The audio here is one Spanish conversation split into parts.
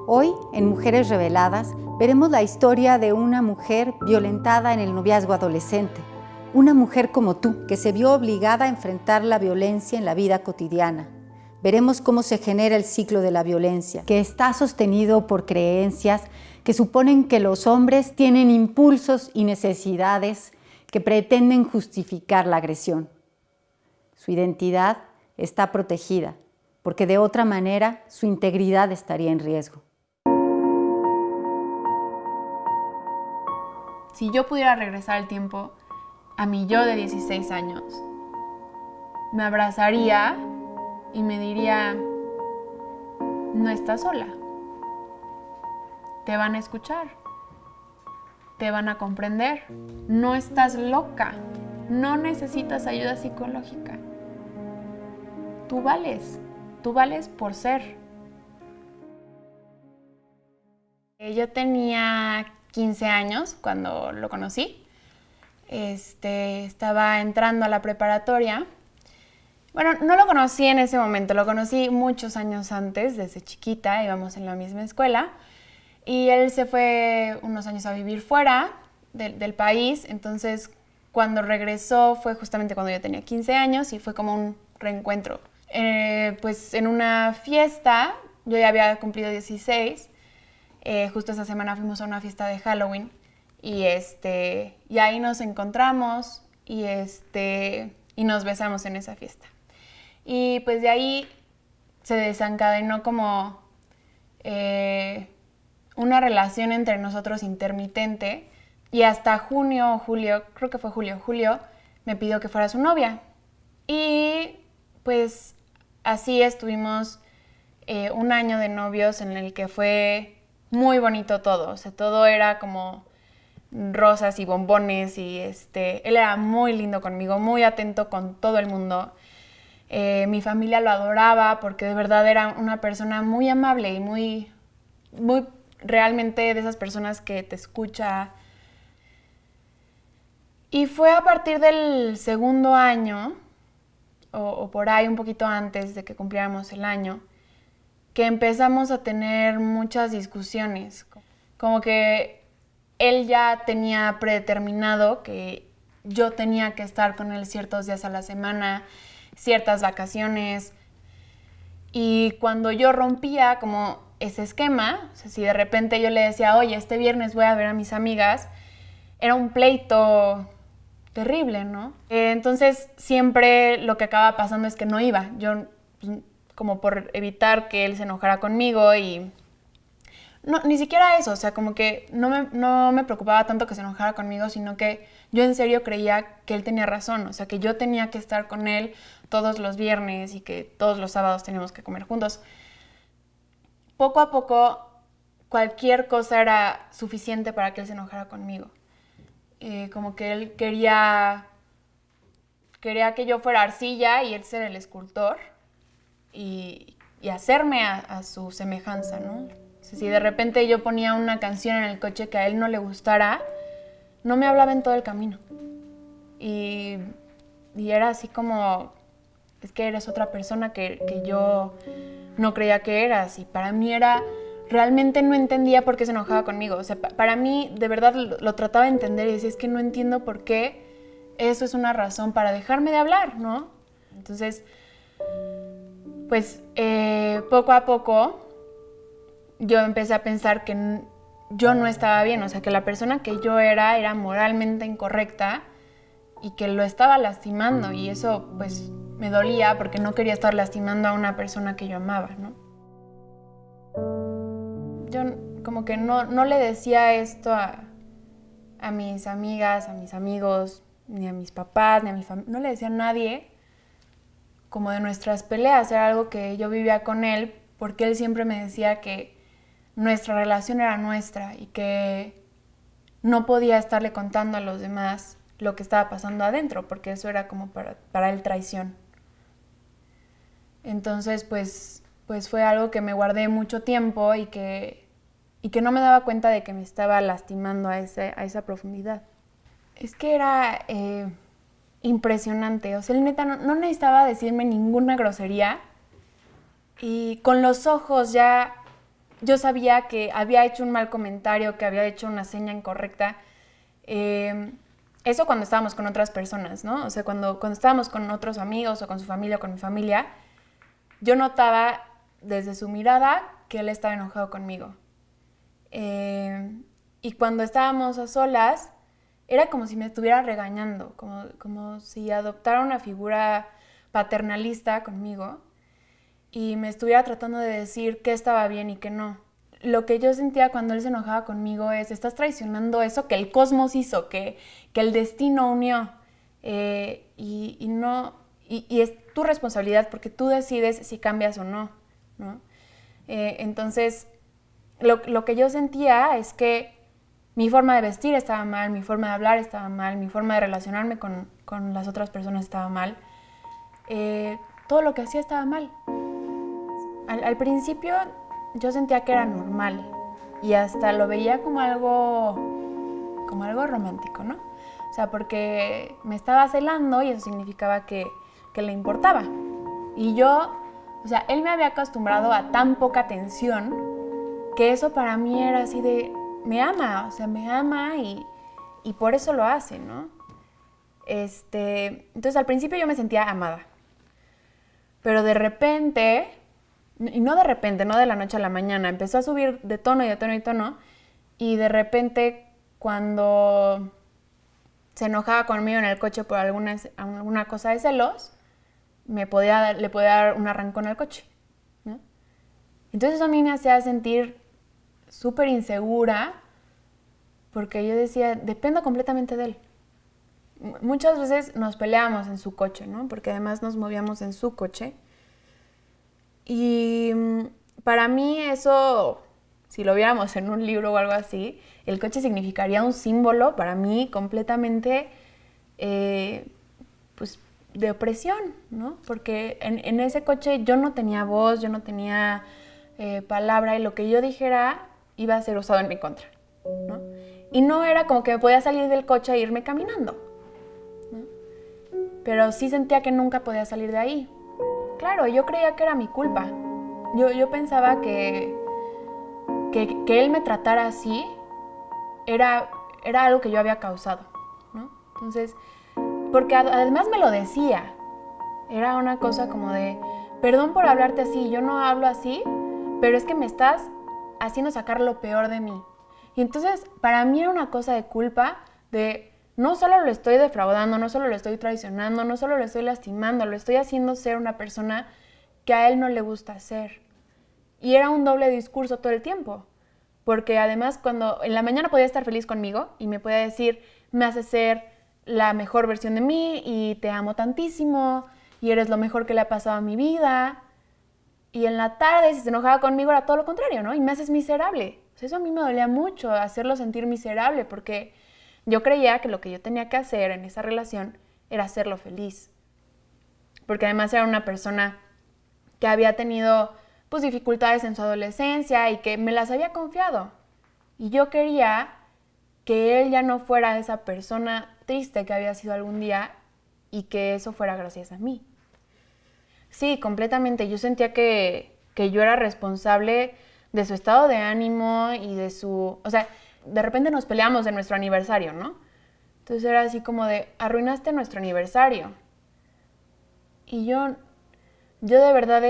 Hoy, en Mujeres Reveladas, veremos la historia de una mujer violentada en el noviazgo adolescente. Una mujer como tú, que se vio obligada a enfrentar la violencia en la vida cotidiana. Veremos cómo se genera el ciclo de la violencia, que está sostenido por creencias que suponen que los hombres tienen impulsos y necesidades que pretenden justificar la agresión. Su identidad está protegida, porque de otra manera su integridad estaría en riesgo. Si yo pudiera regresar el tiempo a mi yo de 16 años, me abrazaría y me diría, no estás sola, te van a escuchar, te van a comprender, no estás loca, no necesitas ayuda psicológica, tú vales por ser. Yo tenía 15 años cuando lo conocí. Estaba entrando a la preparatoria. Bueno, no lo conocí en ese momento, lo conocí muchos años antes, desde chiquita, íbamos en la misma escuela. Y él se fue unos años a vivir fuera del país, entonces cuando regresó fue justamente cuando yo tenía 15 años y fue como un reencuentro. Pues en una fiesta, yo ya había cumplido 16, justo esa semana fuimos a una fiesta de Halloween y ahí nos encontramos y nos besamos en esa fiesta. Y pues de ahí se desencadenó como una relación entre nosotros intermitente y hasta julio, creo que fue julio, me pidió que fuera su novia. Y pues así estuvimos un año de novios en el que fue muy bonito todo, o sea, todo era como rosas y bombones y él era muy lindo conmigo, muy atento con todo el mundo. Mi familia lo adoraba porque de verdad era una persona muy amable y muy realmente de esas personas que te escucha. Y fue a partir del segundo año, o por ahí un poquito antes de que cumpliéramos el año, que empezamos a tener muchas discusiones. Como que él ya tenía predeterminado que yo tenía que estar con él ciertos días a la semana, ciertas vacaciones. Y cuando yo rompía como ese esquema, o sea, si de repente yo le decía, oye, este viernes voy a ver a mis amigas, era un pleito terrible, ¿no? Entonces siempre lo que acababa pasando es que no iba. Yo, pues, como por evitar que él se enojara conmigo y... No, ni siquiera eso, o sea, como que no me preocupaba tanto que se enojara conmigo, sino que yo en serio creía que él tenía razón, o sea, que yo tenía que estar con él todos los viernes y que todos los sábados teníamos que comer juntos. Poco a poco, cualquier cosa era suficiente para que él se enojara conmigo. Como que él quería que yo fuera arcilla y él ser el escultor y hacerme a su semejanza, ¿no? O sea, si de repente yo ponía una canción en el coche que a él no le gustara, no me hablaba en todo el camino. Y era así como, es que eres otra persona que yo no creía que eras. Y para mí era, realmente no entendía por qué se enojaba conmigo. O sea, para mí de verdad lo trataba de entender y decía, es que no entiendo por qué eso es una razón para dejarme de hablar, ¿no? Entonces, pues poco a poco yo empecé a pensar que yo no estaba bien, o sea, que la persona que yo era moralmente incorrecta y que lo estaba lastimando, y eso pues me dolía porque no quería estar lastimando a una persona que yo amaba, ¿no? Yo como que no le decía esto a mis amigas, a mis amigos, ni a mis papás, ni a mi familia, no le decía a nadie como de nuestras peleas, era algo que yo vivía con él porque él siempre me decía que nuestra relación era nuestra y que no podía estarle contando a los demás lo que estaba pasando adentro, porque eso era como para él traición. Entonces, pues fue algo que me guardé mucho tiempo y que no me daba cuenta de que me estaba lastimando a esa profundidad. Es que era impresionante, o sea, él neta no necesitaba decirme ninguna grosería y con los ojos ya yo sabía que había hecho un mal comentario, que había hecho una seña incorrecta. Eso cuando estábamos con otras personas, ¿no? O sea, cuando estábamos con otros amigos o con su familia o con mi familia, yo notaba desde su mirada que él estaba enojado conmigo. Y cuando estábamos a solas, era como si me estuviera regañando, como si adoptara una figura paternalista conmigo y me estuviera tratando de decir qué estaba bien y qué no. Lo que yo sentía cuando él se enojaba conmigo es, estás traicionando eso que el cosmos hizo, que el destino unió. Y es tu responsabilidad porque tú decides si cambias o no, ¿no? Entonces, lo que yo sentía es que mi forma de vestir estaba mal, mi forma de hablar estaba mal, mi forma de relacionarme con las otras personas estaba mal. Todo lo que hacía estaba mal. Al principio yo sentía que era normal y hasta lo veía como algo romántico, ¿no? O sea, porque me estaba celando y eso significaba que le importaba. Y yo, o sea, él me había acostumbrado a tan poca atención que eso para mí era así de, me ama, o sea, me ama y por eso lo hace, ¿no? Entonces al principio yo me sentía amada. Pero de repente, y no de repente, no de la noche a la mañana, empezó a subir de tono y de tono y tono, y de repente cuando se enojaba conmigo en el coche por alguna cosa de celos, le podía dar un arrancón al coche, ¿no? Entonces eso a mí me hacía sentir súper insegura, porque yo decía, dependo completamente de él. Muchas veces nos peleábamos en su coche, ¿no? Porque además nos movíamos en su coche. Y para mí eso, si lo viéramos en un libro o algo así, el coche significaría un símbolo para mí completamente, pues, de opresión, ¿no? Porque en ese coche yo no tenía voz, yo no tenía palabra, y lo que yo dijera iba a ser usado en mi contra, ¿no? Y no era como que me podía salir del coche e irme caminando, ¿no? Pero sí sentía que nunca podía salir de ahí. Claro, yo creía que era mi culpa. Yo pensaba que él me tratara así era algo que yo había causado, ¿no? Entonces, porque además me lo decía. Era una cosa como de, perdón por hablarte así, yo no hablo así, pero es que me estás haciendo sacar lo peor de mí. Y entonces, para mí era una cosa de culpa de, no solo lo estoy defraudando, no solo lo estoy traicionando, no solo lo estoy lastimando, lo estoy haciendo ser una persona que a él no le gusta ser. Y era un doble discurso todo el tiempo. Porque además cuando en la mañana podía estar feliz conmigo y me podía decir, me hace ser la mejor versión de mí y te amo tantísimo y eres lo mejor que le ha pasado a mi vida. Y en la tarde, si se enojaba conmigo, era todo lo contrario, ¿no? Y me haces miserable. O sea, eso a mí me dolía mucho, hacerlo sentir miserable, porque yo creía que lo que yo tenía que hacer en esa relación era hacerlo feliz. Porque además era una persona que había tenido pues dificultades en su adolescencia y que me las había confiado. Y yo quería que él ya no fuera esa persona triste que había sido algún día y que eso fuera gracias a mí. Sí, completamente. Yo sentía que yo era responsable de su estado de ánimo y de su... O sea, de repente nos peleamos en nuestro aniversario, ¿no? Entonces era así como de, arruinaste nuestro aniversario. Y yo de verdad,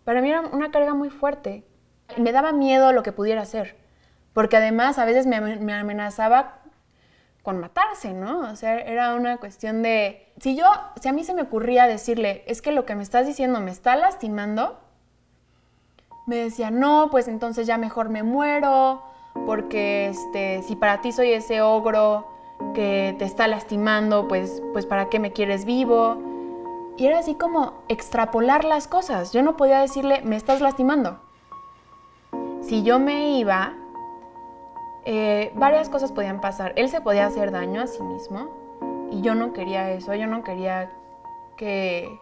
para mí era una carga muy fuerte. Me daba miedo lo que pudiera hacer, porque además a veces me amenazaba con matarse, ¿no? O sea, era una cuestión de... Si a mí se me ocurría decirle, es que lo que me estás diciendo me está lastimando, me decía, no, pues entonces ya mejor me muero, porque si para ti soy ese ogro que te está lastimando, pues ¿para qué me quieres vivo? Y era así como extrapolar las cosas. Yo no podía decirle, me estás lastimando. Si yo me iba, varias cosas podían pasar. Él se podía hacer daño a sí mismo y yo no quería eso. Yo no quería que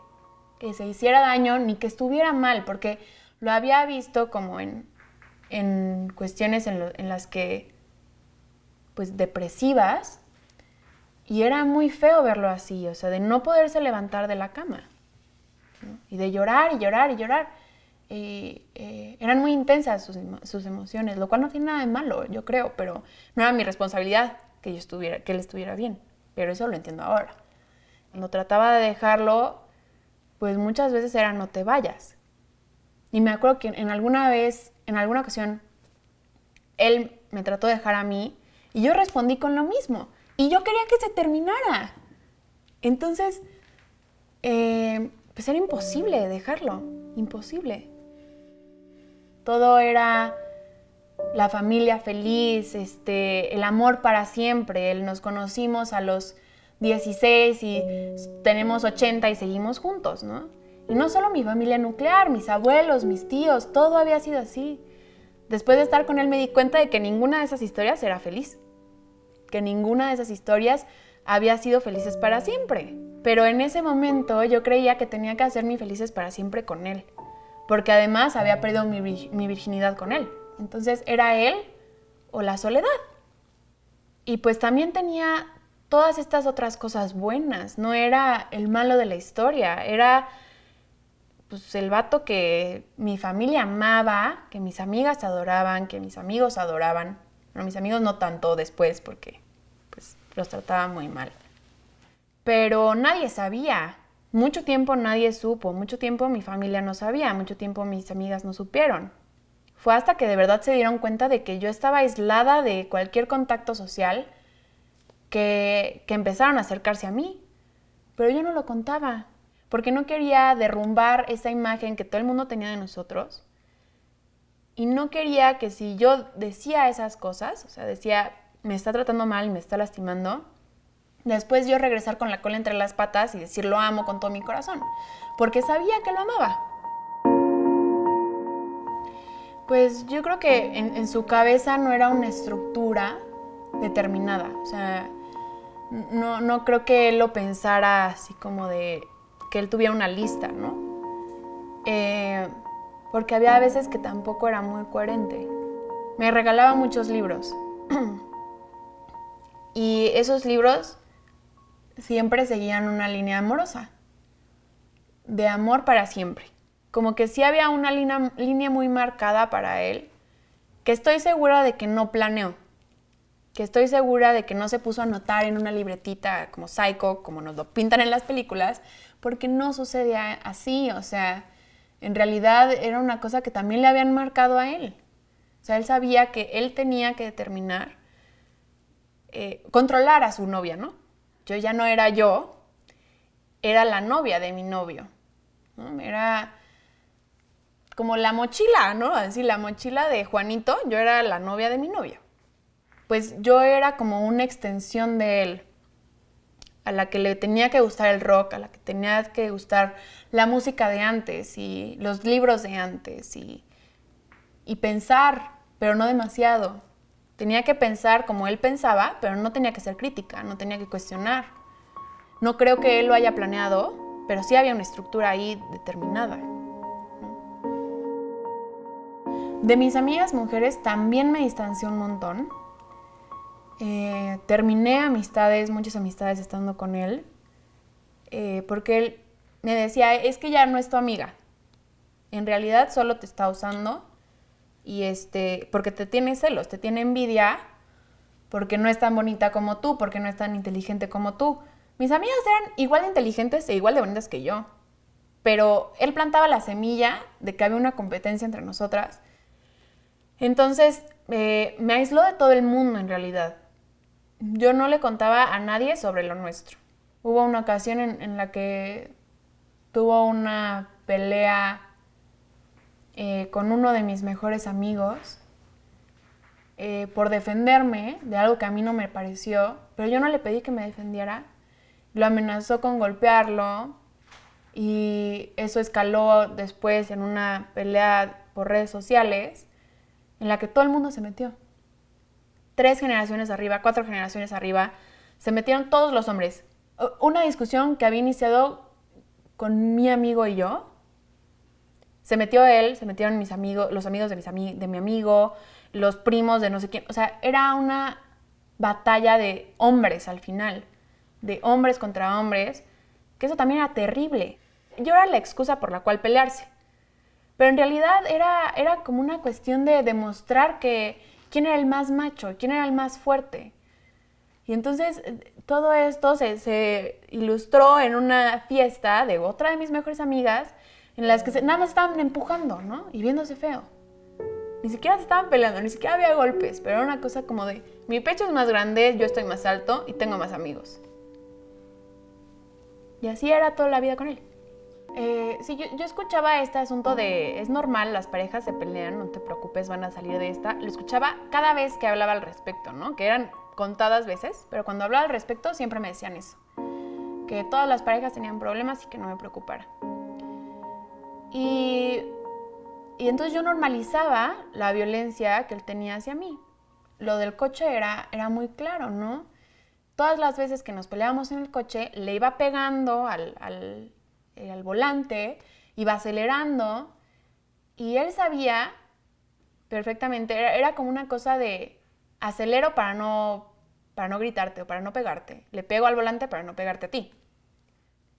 se hiciera daño ni que estuviera mal, porque lo había visto como en cuestiones en las que, pues, depresivas. Y era muy feo verlo así, o sea, de no poderse levantar de la cama, ¿no? Y de llorar y llorar y llorar. eran muy intensas sus emociones, lo cual no tiene nada de malo, yo creo, pero no era mi responsabilidad que él estuviera bien, pero eso lo entiendo ahora. Cuando trataba de dejarlo, pues muchas veces era no te vayas. Y me acuerdo que en alguna ocasión, él me trató de dejar a mí y yo respondí con lo mismo. Y yo quería que se terminara. Entonces, pues era imposible dejarlo, imposible. Todo era la familia feliz, el amor para siempre. Nos conocimos a los 16 y tenemos 80 y seguimos juntos, ¿no? Y no solo mi familia nuclear, mis abuelos, mis tíos, todo había sido así. Después de estar con él me di cuenta de que ninguna de esas historias era feliz, que ninguna de esas historias había sido felices para siempre. Pero en ese momento yo creía que tenía que hacerme felices para siempre con él, porque además había perdido mi virginidad con él. Entonces era él o la soledad. Y pues también tenía todas estas otras cosas buenas, no era el malo de la historia, era pues el vato que mi familia amaba, que mis amigas adoraban, que mis amigos adoraban. Bueno, mis amigos no tanto después porque pues los trataba muy mal. Pero nadie sabía, mucho tiempo nadie supo, mucho tiempo mi familia no sabía, mucho tiempo mis amigas no supieron. Fue hasta que de verdad se dieron cuenta de que yo estaba aislada de cualquier contacto social que empezaron a acercarse a mí. Pero yo no lo contaba, porque no quería derrumbar esa imagen que todo el mundo tenía de nosotros. Y no quería que si yo decía esas cosas, o sea, decía, me está tratando mal, me está lastimando, después yo regresar con la cola entre las patas y decir, lo amo con todo mi corazón, porque sabía que lo amaba. Pues yo creo que en su cabeza no era una estructura determinada, o sea, no creo que él lo pensara así como de que él tuviera una lista, ¿no? Porque había veces que tampoco era muy coherente. Me regalaba muchos libros y esos libros siempre seguían una línea amorosa, de amor para siempre. Como que sí había una línea muy marcada para él, que estoy segura de que no planeó, que estoy segura de que no se puso a anotar en una libretita como Psycho, como nos lo pintan en las películas, porque no sucedía así, o sea, en realidad era una cosa que también le habían marcado a él. O sea, él sabía que él tenía que determinar, controlar a su novia, ¿no? Yo ya no era yo, era la novia de mi novio, ¿no? Era como la mochila, ¿no? Así, la mochila de Juanito, yo era la novia de mi novio. Pues yo era como una extensión de él, a la que le tenía que gustar el rock, a la que tenía que gustar la música de antes y los libros de antes y pensar, pero no demasiado. Tenía que pensar como él pensaba, pero no tenía que ser crítica, no tenía que cuestionar. No creo que él lo haya planeado, pero sí había una estructura ahí determinada. De mis amigas mujeres también me distancié un montón. Terminé muchas amistades estando con él, porque él me decía, es que ya no es tu amiga. En realidad solo te está usando y porque te tiene celos, te tiene envidia, porque no es tan bonita como tú, porque no es tan inteligente como tú. Mis amigas eran igual de inteligentes e igual de bonitas que yo, pero él plantaba la semilla de que había una competencia entre nosotras. Entonces, me aisló de todo el mundo en realidad. Yo no le contaba a nadie sobre lo nuestro. Hubo una ocasión en la que tuvo una pelea con uno de mis mejores amigos por defenderme de algo que a mí no me pareció, pero yo no le pedí que me defendiera. Lo amenazó con golpearlo y eso escaló después en una pelea por redes sociales en la que todo el mundo se metió. 3 generaciones arriba, 4 generaciones arriba, se metieron todos los hombres. Una discusión que había iniciado con mi amigo y yo, se metió él, se metieron mis amigos, los amigos de mi amigo, los primos de no sé quién. O sea, era una batalla de hombres al final, de hombres contra hombres, que eso también era terrible. Yo era la excusa por la cual pelearse. Pero en realidad era como una cuestión de demostrar que quién era el más macho, quién era el más fuerte. Y entonces todo esto se ilustró en una fiesta de otra de mis mejores amigas, en las que nada más estaban empujando, ¿no? Y viéndose feo. Ni siquiera se estaban peleando, ni siquiera había golpes, pero era una cosa como de, mi pecho es más grande, yo estoy más alto y tengo más amigos. Y así era toda la vida con él. Sí, yo escuchaba este asunto de, es normal, las parejas se pelean, no te preocupes, van a salir de esta. Lo escuchaba cada vez que hablaba al respecto, ¿no? Que eran contadas veces, pero cuando hablaba al respecto siempre me decían eso. Que todas las parejas tenían problemas y que no me preocupara. Y entonces yo normalizaba la violencia que él tenía hacia mí. Lo del coche era muy claro, ¿no? Todas las veces que nos peleábamos en el coche, le iba pegando al volante, iba acelerando, y él sabía perfectamente, era como una cosa de acelero para no gritarte o para no pegarte, le pego al volante para no pegarte a ti.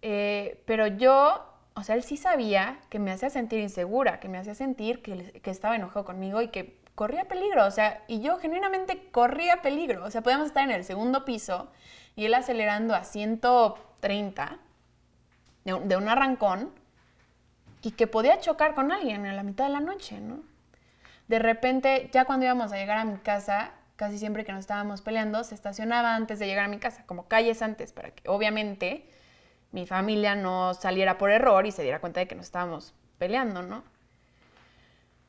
Pero yo, o sea, él sí sabía que me hacía sentir insegura, que me hacía sentir que estaba enojado conmigo y que corría peligro, o sea, y yo genuinamente corría peligro, o sea, podíamos estar en el segundo piso y él acelerando a 130 de un arrancón y que podía chocar con alguien a la mitad de la noche, ¿no? De repente, ya cuando íbamos a llegar a mi casa, casi siempre que nos estábamos peleando, se estacionaba antes de llegar a mi casa, como calles antes, para que obviamente mi familia no saliera por error y se diera cuenta de que nos estábamos peleando, ¿no?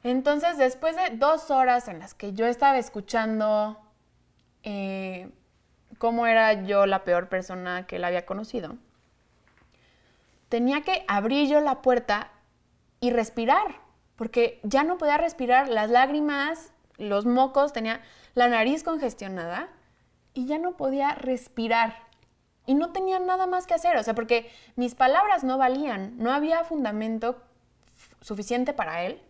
Entonces, después de 2 horas en las que yo estaba escuchando cómo era yo la peor persona que él había conocido, tenía que abrir yo la puerta y respirar, porque ya no podía respirar, las lágrimas, los mocos, tenía la nariz congestionada y ya no podía respirar. Y no tenía nada más que hacer, o sea, porque mis palabras no valían, no había fundamento suficiente para él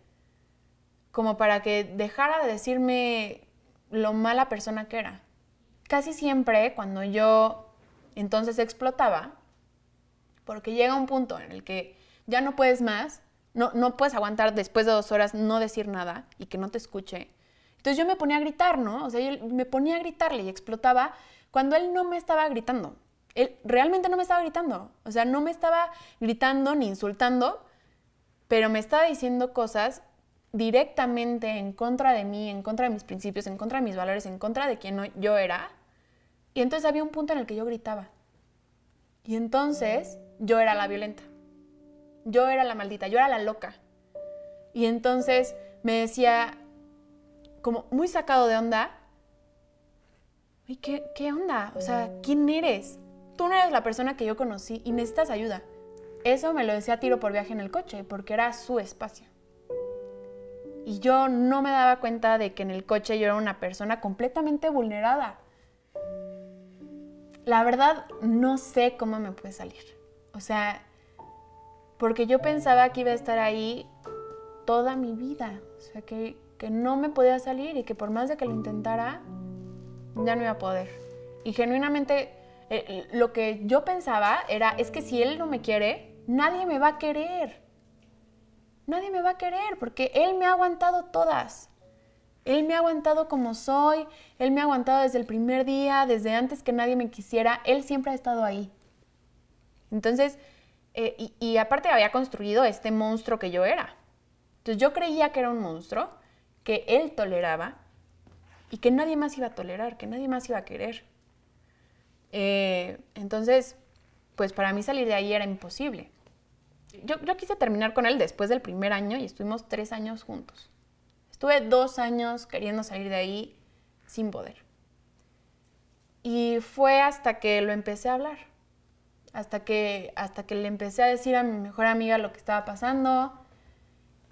como para que dejara de decirme lo mala persona que era. Casi siempre cuando yo entonces explotaba, porque llega un punto en el que ya no puedes más, no puedes aguantar después de 2 horas no decir nada y que no te escuche. Entonces yo me ponía a gritar, ¿no? O sea, yo me ponía a gritarle y explotaba cuando él no me estaba gritando. Él realmente no me estaba gritando. O sea, no me estaba gritando ni insultando, pero me estaba diciendo cosas directamente en contra de mí, en contra de mis principios, en contra de mis valores, en contra de quien yo era. Y entonces había un punto en el que yo gritaba. Y entonces yo era la violenta. Yo era la maldita, yo era la loca. Y entonces me decía, como muy sacado de onda, ¿y qué onda? O sea, ¿quién eres? Tú no eres la persona que yo conocí y necesitas ayuda. Eso me lo decía a tiro por viaje en el coche, porque era su espacio. Y yo no me daba cuenta de que en el coche yo era una persona completamente vulnerada. La verdad, no sé cómo me pude salir. O sea, porque yo pensaba que iba a estar ahí toda mi vida. O sea, que no me podía salir y que por más de que lo intentara, ya no iba a poder. Y genuinamente, lo que yo pensaba era, es que si él no me quiere, nadie me va a querer. Nadie me va a querer porque él me ha aguantado todas. Él me ha aguantado como soy, él me ha aguantado desde el primer día, desde antes que nadie me quisiera, él siempre ha estado ahí. Entonces, y aparte había construido este monstruo que yo era. Entonces yo creía que era un monstruo, que él toleraba y que nadie más iba a tolerar, que nadie más iba a querer. Entonces, pues para mí salir de ahí era imposible. Yo quise terminar con él después del primer año y estuvimos 3 años juntos. Estuve 2 años queriendo salir de ahí sin poder. Y fue hasta que lo empecé a hablar. Hasta que le empecé a decir a mi mejor amiga lo que estaba pasando.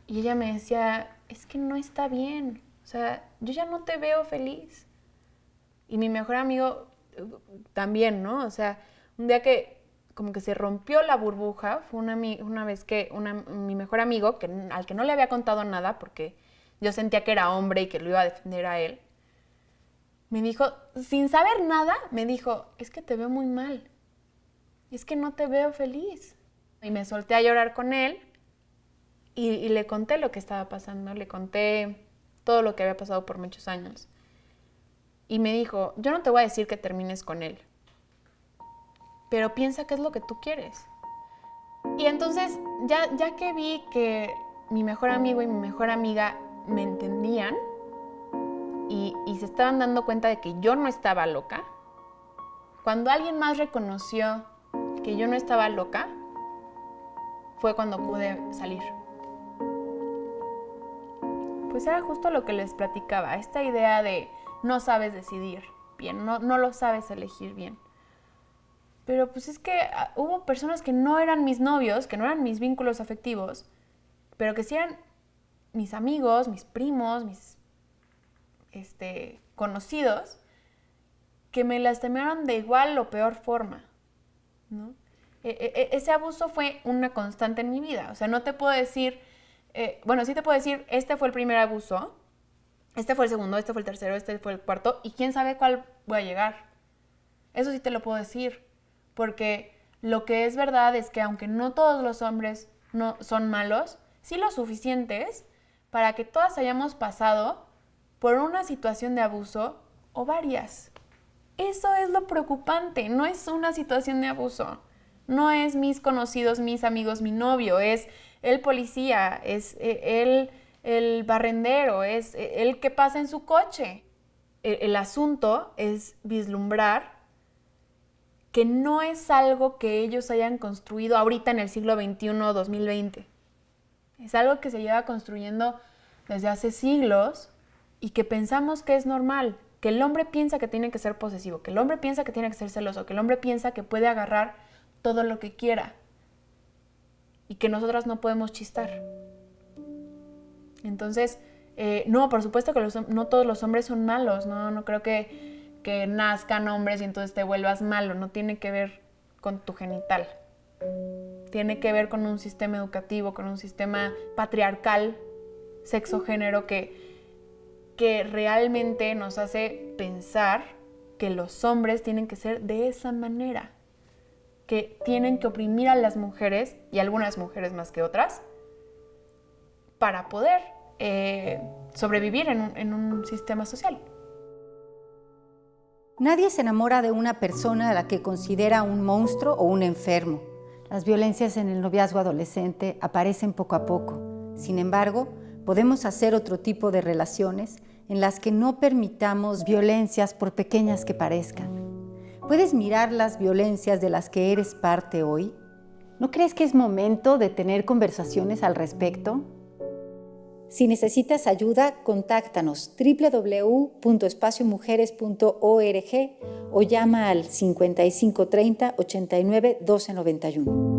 Y ella me decía, es que no está bien. O sea, yo ya no te veo feliz. Y mi mejor amigo también, ¿no? O sea, un día que como que se rompió la burbuja, fue una vez que mi mejor amigo, al que no le había contado nada, porque yo sentía que era hombre y que lo iba a defender a él, me dijo, sin saber nada, me dijo, es que te veo muy mal. Es que no te veo feliz. Y me solté a llorar con él Y le conté lo que estaba pasando, le conté todo lo que había pasado por muchos años. Y me dijo, yo no te voy a decir que termines con él, pero piensa qué es lo que tú quieres. Y entonces, ya que vi que mi mejor amigo y mi mejor amiga me entendían y se estaban dando cuenta de que yo no estaba loca, cuando alguien más reconoció que yo no estaba loca, fue cuando pude salir. Pues era justo lo que les platicaba, esta idea de no sabes decidir bien, no lo sabes elegir bien. Pero pues es que hubo personas que no eran mis novios, que no eran mis vínculos afectivos, pero que sí eran mis amigos, mis primos, mis conocidos, que me lastimaron de igual o peor forma, ¿no? Ese abuso fue una constante en mi vida. O sea, no te puedo decir, sí te puedo decir, este fue el primer abuso, este fue el segundo, este fue el tercero, este fue el cuarto, y quién sabe cuál voy a llegar. Eso sí te lo puedo decir, porque lo que es verdad es que aunque no todos los hombres no son malos, sí lo suficientes para que todas hayamos pasado por una situación de abuso o varias. Eso es lo preocupante, no es una situación de abuso. No es mis conocidos, mis amigos, mi novio, es el policía, es el barrendero, es el que pasa en su coche. El asunto es vislumbrar que no es algo que ellos hayan construido ahorita en el siglo XXI, 2020. Es algo que se lleva construyendo desde hace siglos y que pensamos que es normal, que el hombre piensa que tiene que ser posesivo, que el hombre piensa que tiene que ser celoso, que el hombre piensa que puede agarrar todo lo que quiera y que nosotras no podemos chistar. Entonces, no, por supuesto que no todos los hombres son malos, no creo que nazcan hombres y entonces te vuelvas malo, no tiene que ver con tu genital. Tiene que ver con un sistema educativo, con un sistema patriarcal, sexo-género, que realmente nos hace pensar que los hombres tienen que ser de esa manera, que tienen que oprimir a las mujeres, y algunas mujeres más que otras, para poder sobrevivir en un sistema social. Nadie se enamora de una persona a la que considera un monstruo o un enfermo. Las violencias en el noviazgo adolescente aparecen poco a poco. Sin embargo, podemos hacer otro tipo de relaciones en las que no permitamos violencias por pequeñas que parezcan. ¿Puedes mirar las violencias de las que eres parte hoy? ¿No crees que es momento de tener conversaciones al respecto? Si necesitas ayuda, contáctanos www.espaciomujeres.org o llama al 5530 89 12 91.